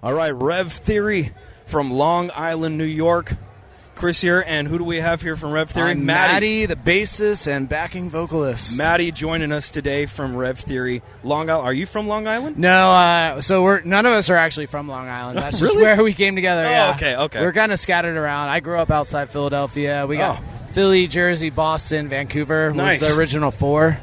All right, Rev Theory from Long Island, New York. Chris here, and who do we have here from Rev Theory? I'm Maddie, the bassist and backing vocalist. Maddie joining us today from Rev Theory. Long Island. Are you from Long Island? No, so none of us are actually from Long Island. That's just Really? where we came together. Oh, yeah. okay. We're kind of scattered around. I grew up outside Philadelphia. We got Philly, Jersey, Boston, Vancouver. Nice. Was the original four,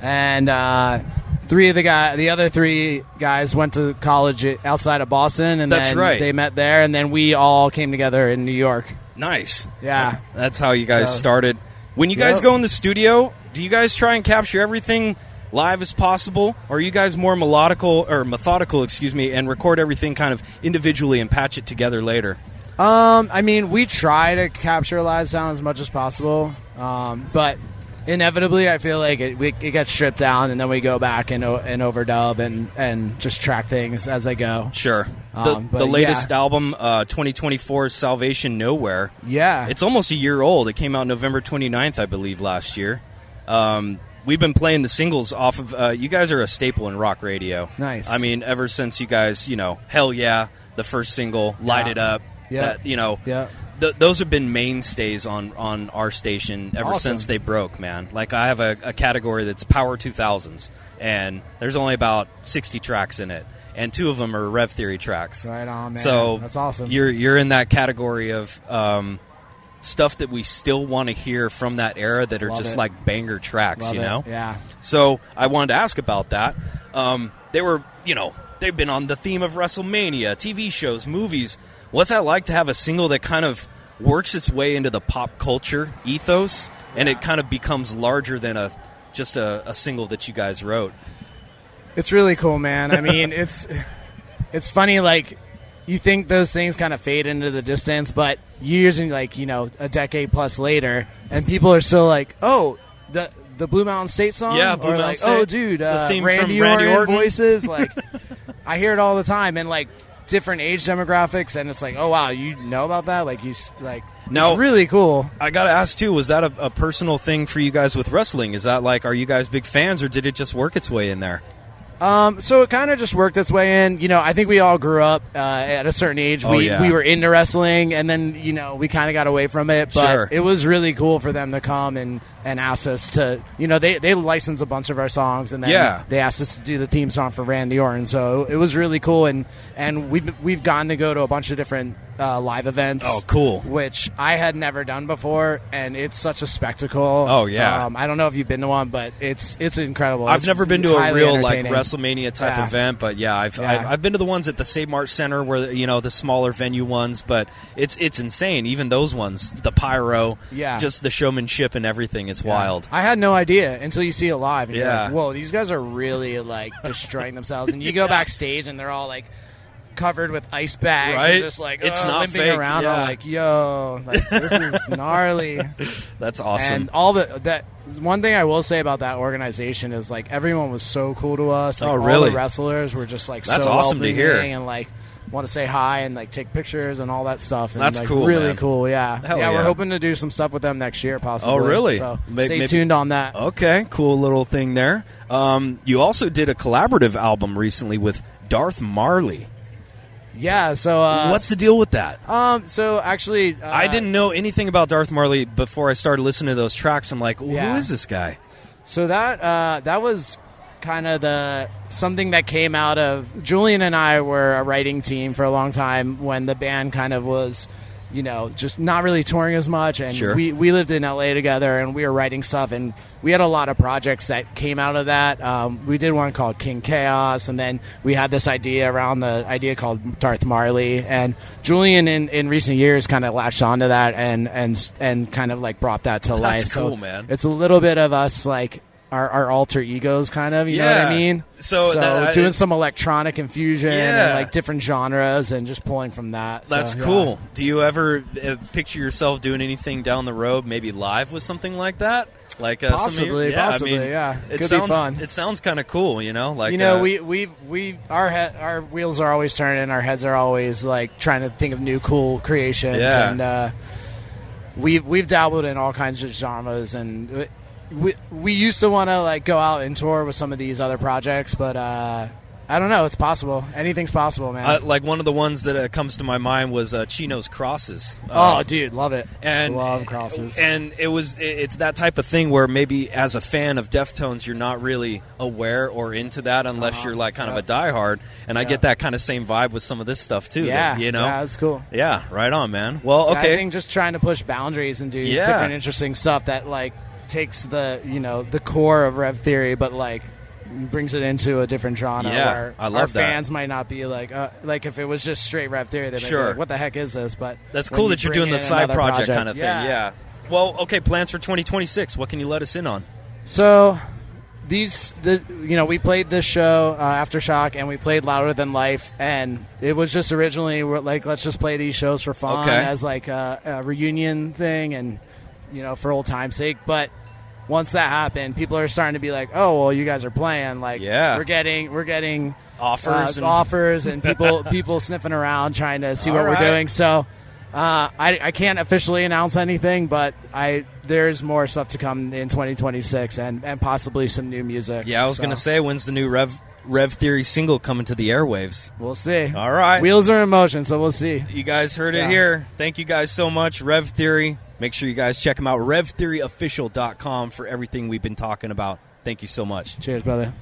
and the other three guys went to college outside of Boston, and That's then right. they met there, and then we all came together in New York. Nice. Yeah. That's how you guys started. When you guys go in the studio, do you guys try and capture everything live as possible, or are you guys more methodical, and record everything kind of individually and patch it together later? I mean, we try to capture live sound as much as possible, but inevitably, I feel like it gets stripped down, and then we go back and overdub and just track things as I go. Sure. The latest album, 2024's Salvation Nowhere. Yeah. It's almost a year old. It came out November 29th, I believe, last year. We've been playing the singles off of... you guys are a staple in rock radio. Nice. I mean, ever since you guys, Hell Yeah, the first single, Light It Up. Yeah. Those have been mainstays on our station ever since they broke, man. Like, I have a category that's Power 2000s, and there's only about 60 tracks in it, and 2 of them are Rev Theory tracks. Right on, man. So that's awesome. You're in that category of stuff that we still want to hear from that era that are just like banger tracks, Love you know? it. Yeah. So I wanted to ask about that. They've been on the theme of WrestleMania, TV shows, movies. What's that like to have a single that kind of works its way into the pop culture ethos, and it kind of becomes larger than just a single that you guys wrote? It's really cool, man. I mean, it's funny, like, you think those things kind of fade into the distance, but years and, a decade plus later, and people are still like, oh, the Blue Mountain State song? Yeah, Blue or Mountain like, State. oh, dude, The theme Randy from Randy Orton Orton. voices. Like, I hear it all the time, and, like, different age demographics, and it's like, oh, wow, you know about that? Like, Now, it's really cool. I got to ask, too, was that a personal thing for you guys with wrestling? Is that like, are you guys big fans, or did it just work its way in there? So it kind of just worked its way in. I think we all grew up at a certain age. We were into wrestling, and then, we kind of got away from it. But it was really cool for them to come and ask us to, they licensed a bunch of our songs, and then they asked us to do the theme song for Randy Orton. So it was really cool, and we've gotten to go to a bunch of different live events. Oh, cool. Which I had never done before, and it's such a spectacle. Oh, yeah. I don't know if you've been to one, but it's incredible. I've never been to a real entertaining. WrestleMania type event, but I've been to the ones at the Save Mart Center where the smaller venue ones, but it's insane. Even those ones, the pyro, just the showmanship and everything, it's wild. I had no idea until you see it live. And you're Yeah. like, whoa, these guys are really destroying themselves. And you go backstage and they're all like covered with ice bags, Right? and just like It's not limping fake, around. yeah. I'm like, yo, this is gnarly. That's awesome. And all that one thing I will say about that organization is like everyone was so cool to us. Like, Oh, really? All the wrestlers were just like That's so awesome to hear. welcoming and like want to say hi and like take pictures and all that stuff. And, That's like, cool, really man. cool. Yeah, Hell yeah. We're yeah. hoping to do some stuff with them next year, possibly. Oh, really? So Maybe- stay tuned on that. Okay, cool little thing there. You also did a collaborative album recently with Darth Marley. Yeah. So What's the deal with that? So actually, I didn't know anything about Darth Marley before I started listening to those tracks. I'm like, well, Yeah. who is this guy? So that was kind of something that came out of Julian and I were a writing team for a long time when the band kind of was, just not really touring as much, and Sure. we lived in LA together, and we were writing stuff, and we had a lot of projects that came out of that. We did one called King Chaos, and then we had this idea around the idea called Darth Marley, and Julian in recent years kind of latched onto that and kind of like brought that to life. That's cool, so man. It's a little bit of us like our alter egos, kind of, you know what I mean? So doing some electronic infusion Yeah. and like different genres and just pulling from that. That's So, cool. Do you ever picture yourself doing anything down the road, maybe live with something like that? Like Possibly, possibly. yeah. It Could sounds be fun. It sounds kind of cool, Like our wheels are always turning. Our heads are always like trying to think of new cool creations. Yeah. And we've dabbled in all kinds of genres, and we used to want to like go out and tour with some of these other projects, but I don't know. It's possible. Anything's possible, man. Like one of the ones that comes to my mind was Chino's Crosses. Dude, love it. And love Crosses. And it's that type of thing where maybe as a fan of Deftones, you're not really aware or into that unless you're like kind of a diehard. And I get that kind of same vibe with some of this stuff too. Yeah, you know. Yeah, that's cool. Yeah, right on, man. Well, okay. I think just trying to push boundaries and do different interesting stuff that like takes the the core of Rev Theory, but like brings it into a different genre where I love our fans might not be like if it was just straight Rev Theory, they'd be like, what the heck is this? But that's cool that you're doing the side project kind of thing. Yeah. Well, okay, plans for 2026. What can you let us in on? So we played this show, Aftershock, and we played Louder Than Life, and it was just originally like, let's just play these shows for fun as like a reunion thing and for old time's sake. But once that happened, people are starting to be like, "Oh, well, you guys are playing." Like, we're getting offers, and people sniffing around trying to see what we're doing. So, I can't officially announce anything, but there's more stuff to come in 2026, and possibly some new music. Yeah, I was gonna say, when's the new Rev Theory single coming to the airwaves? We'll see. All right, wheels are in motion, so we'll see. You guys heard it here. Thank you guys so much, Rev Theory. Make sure you guys check them out, RevTheoryOfficial.com, for everything we've been talking about. Thank you so much. Cheers, brother.